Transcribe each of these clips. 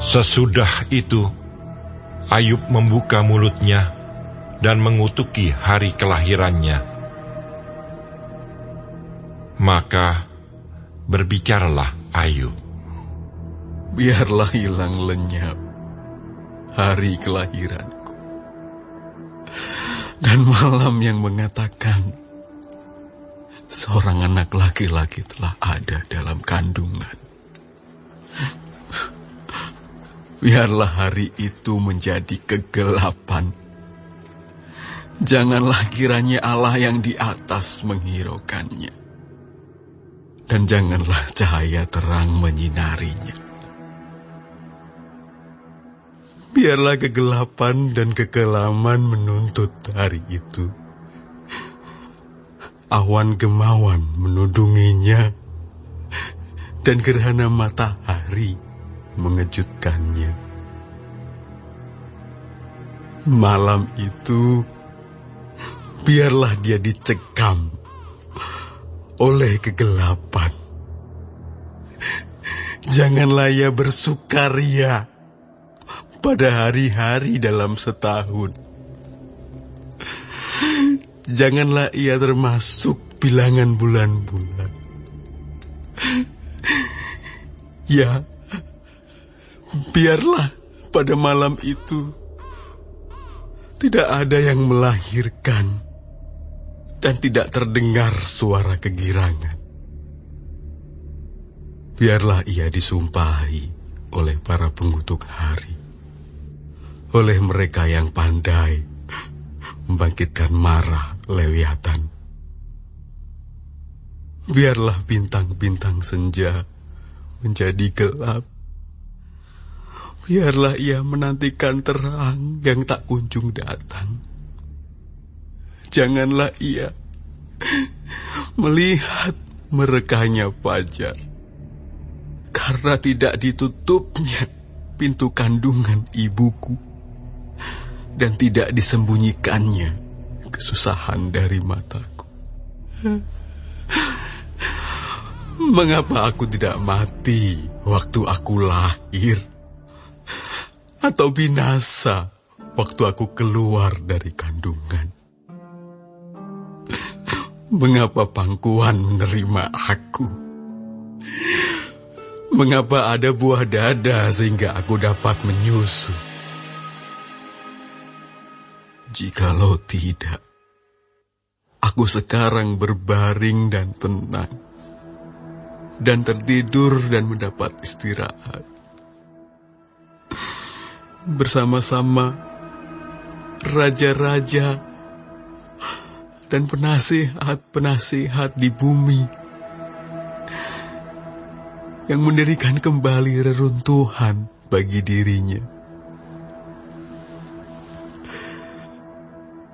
Sesudah itu, Ayub membuka mulutnya dan mengutuki hari kelahirannya. Maka berbicaralah Ayub. Biarlah hilang lenyap hari kelahiranku, dan malam yang mengatakan seorang anak laki-laki telah ada dalam kandungan. Biarlah hari itu menjadi kegelapan. Janganlah kiranya Allah yang di atas menghiraukannya, dan janganlah cahaya terang menyinarinya. Biarlah kegelapan dan kekelaman menuntut hari itu. Awan gemawan menudunginya, dan gerhana matahari mengejutkannya. Malam itu, biarlah dia dicekam oleh kegelapan. Janganlah ia bersukaria pada hari-hari dalam setahun. Janganlah ia termasuk bilangan bulan-bulan. Ya, biarlah pada malam itu tidak ada yang melahirkan dan tidak terdengar suara kegirangan. Biarlah ia disumpahi oleh para pengutuk hari, oleh mereka yang pandai membangkitkan marah Lewiatan. Biarlah bintang-bintang senja menjadi gelap. Biarlah ia menantikan terang yang tak kunjung datang. Janganlah ia melihat merekahnya fajar, karena tidak ditutupnya pintu kandungan ibuku, dan tidak disembunyikannya kesusahan dari mataku. Mengapa aku tidak mati waktu aku lahir, atau binasa waktu aku keluar dari kandungan? Mengapa pangkuan menerima aku? Mengapa ada buah dada sehingga aku dapat menyusu? Jikalau tidak, aku sekarang berbaring dan tenang, dan tertidur dan mendapat istirahat bersama-sama raja-raja dan penasihat-penasihat di bumi yang mendirikan kembali reruntuhan bagi dirinya,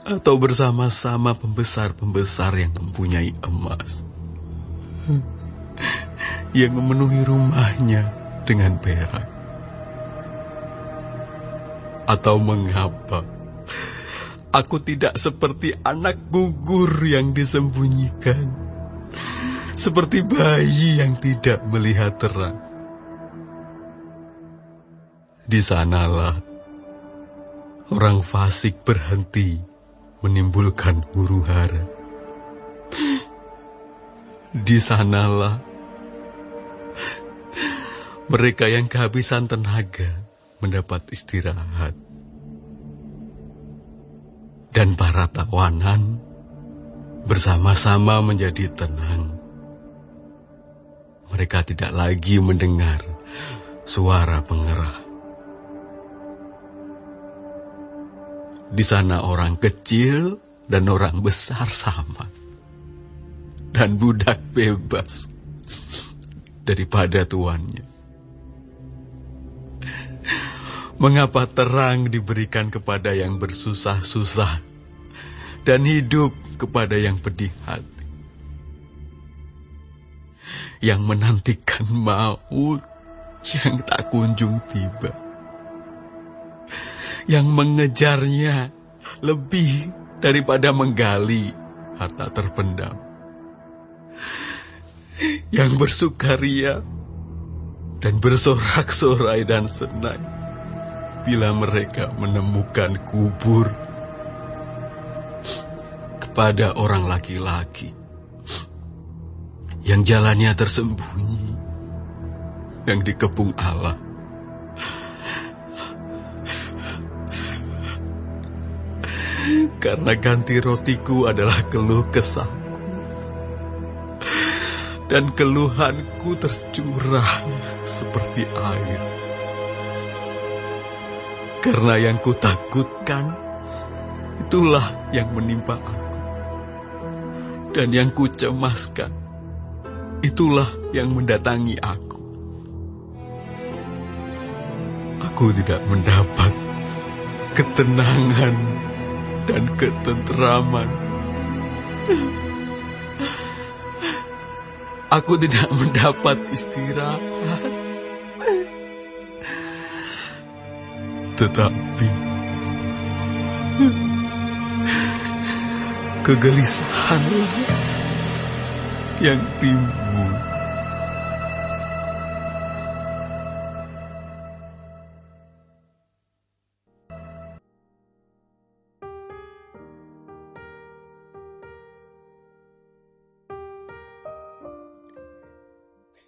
atau bersama-sama pembesar-pembesar yang mempunyai emas, yang memenuhi rumahnya dengan perak. Atau mengapa aku tidak seperti anak gugur yang disembunyikan, seperti bayi yang tidak melihat terang? Di sanalah orang fasik berhenti menimbulkan huru-hara. Di sanalah mereka yang kehabisan tenaga mendapat istirahat, dan para tawanan bersama-sama menjadi tenang. Mereka tidak lagi mendengar suara pengerah. Di sana orang kecil dan orang besar sama, dan budak bebas daripada tuannya. Mengapa terang diberikan kepada yang bersusah-susah, dan hidup kepada yang pedih hati, yang menantikan maut yang tak kunjung tiba, yang mengejarnya lebih daripada menggali harta terpendam, yang bersukaria dan bersorak-sorai dan senang bila mereka menemukan kubur. Kepada orang laki-laki yang jalannya tersembunyi, yang dikepung Allah, karena ganti rotiku adalah keluh kesahku, dan keluhanku tercurah seperti air. Karena yang kutakutkan, itulah yang menimpa aku. Dan yang kucemaskan, itulah yang mendatangi aku. Aku tidak mendapat ketenangan dan ketenteraman. Aku tidak mendapat istirahat. Tetapi kegelisahanlah yang timbul.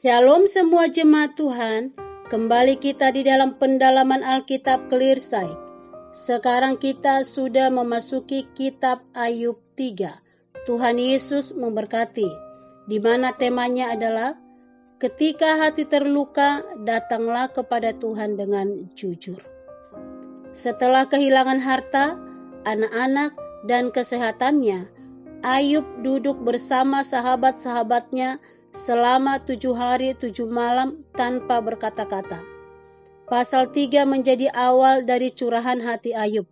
Shalom semua jemaat Tuhan, kembali kita di dalam pendalaman Alkitab Clearside. Sekarang kita sudah memasuki kitab Ayub 3. Tuhan Yesus memberkati, di mana temanya adalah ketika hati terluka, datanglah kepada Tuhan dengan jujur. Setelah kehilangan harta, anak-anak, dan kesehatannya, Ayub duduk bersama sahabat-sahabatnya selama 7 hari 7 malam tanpa berkata-kata. Pasal 3 menjadi awal dari curahan hati Ayub.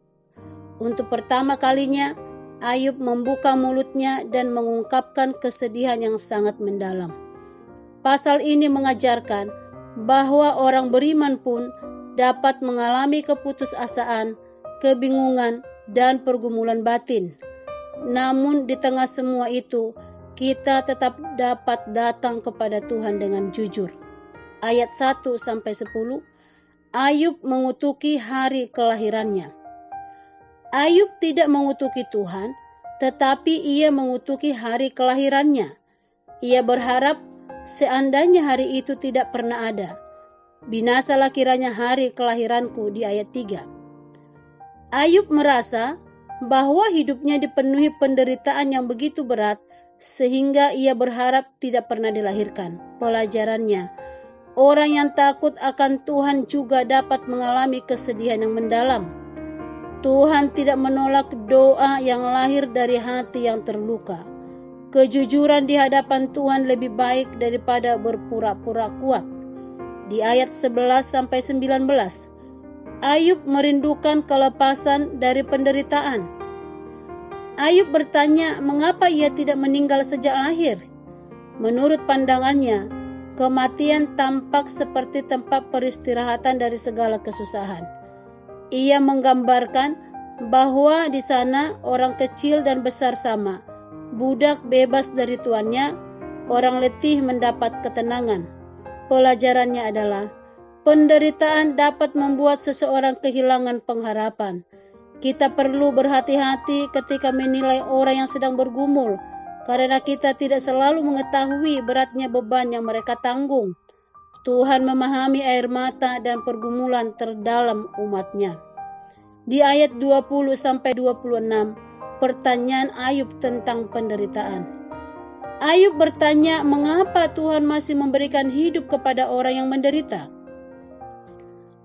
Untuk pertama kalinya, Ayub membuka mulutnya dan mengungkapkan kesedihan yang sangat mendalam. Pasal ini mengajarkan bahwa orang beriman pun dapat mengalami keputusasaan, kebingungan, dan pergumulan batin. Namun di tengah semua itu, kita tetap dapat datang kepada Tuhan dengan jujur. Ayat 1-10, Ayub mengutuki hari kelahirannya. Ayub tidak mengutuki Tuhan, tetapi ia mengutuki hari kelahirannya. Ia berharap seandainya hari itu tidak pernah ada, binasalah kiranya hari kelahiranku di ayat 3. Ayub merasa bahwa hidupnya dipenuhi penderitaan yang begitu berat sehingga ia berharap tidak pernah dilahirkan. Pelajarannya, orang yang takut akan Tuhan juga dapat mengalami kesedihan yang mendalam. Tuhan tidak menolak doa yang lahir dari hati yang terluka. Kejujuran di hadapan Tuhan lebih baik daripada berpura-pura kuat. Di ayat 11-19, Ayub merindukan kelepasan dari penderitaan. Ayub bertanya mengapa ia tidak meninggal sejak lahir. Menurut pandangannya, kematian tampak seperti tempat peristirahatan dari segala kesusahan. Ia menggambarkan bahwa di sana orang kecil dan besar sama, budak bebas dari tuannya, orang letih mendapat ketenangan. Pelajarannya adalah penderitaan dapat membuat seseorang kehilangan pengharapan. Kita perlu berhati-hati ketika menilai orang yang sedang bergumul, karena kita tidak selalu mengetahui beratnya beban yang mereka tanggung. Tuhan memahami air mata dan pergumulan terdalam umatnya. Di ayat 20-26, pertanyaan Ayub tentang penderitaan. Ayub bertanya mengapa Tuhan masih memberikan hidup kepada orang yang menderita.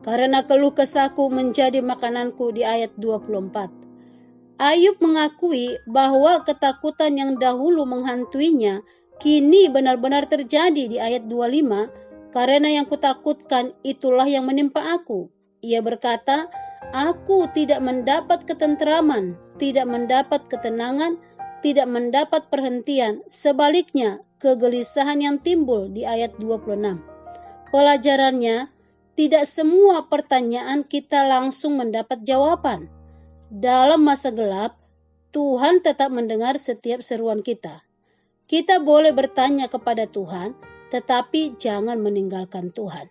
Karena keluh kesahku menjadi makananku di ayat 24. Ayub mengakui bahwa ketakutan yang dahulu menghantuinya kini benar-benar terjadi di ayat 25, karena yang kutakutkan itulah yang menimpa aku. Ia berkata, aku tidak mendapat ketenteraman, tidak mendapat ketenangan, tidak mendapat perhentian. Sebaliknya, kegelisahan yang timbul di ayat 26. Pelajarannya, tidak semua pertanyaan kita langsung mendapat jawaban. Dalam masa gelap, Tuhan tetap mendengar setiap seruan kita. Kita boleh bertanya kepada Tuhan, tetapi jangan meninggalkan Tuhan.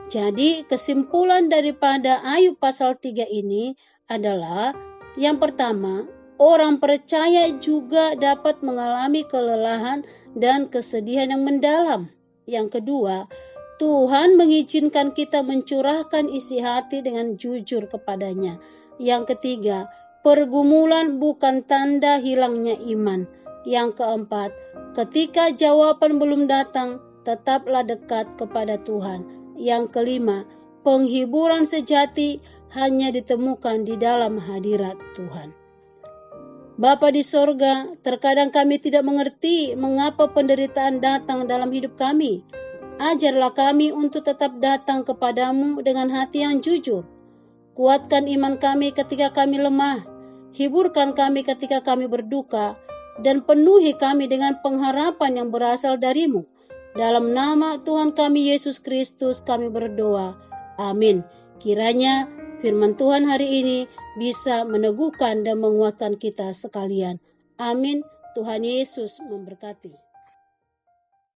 Jadi kesimpulan daripada Ayub pasal 3 ini adalah yang pertama, orang percaya juga dapat mengalami kelelahan dan kesedihan yang mendalam. Yang kedua, Tuhan mengizinkan kita mencurahkan isi hati dengan jujur kepadanya. Yang ketiga, pergumulan bukan tanda hilangnya iman. Yang keempat, ketika jawaban belum datang, tetaplah dekat kepada Tuhan. Yang kelima, penghiburan sejati hanya ditemukan di dalam hadirat Tuhan. Bapa di sorga, terkadang kami tidak mengerti mengapa penderitaan datang dalam hidup kami. Ajarlah kami untuk tetap datang kepadamu dengan hati yang jujur. Kuatkan iman kami ketika kami lemah, hiburkan kami ketika kami berduka, dan penuhi kami dengan pengharapan yang berasal darimu. Dalam nama Tuhan kami Yesus Kristus kami berdoa. Amin. Kiranya firman Tuhan hari ini bisa meneguhkan dan menguatkan kita sekalian. Amin. Tuhan Yesus memberkati.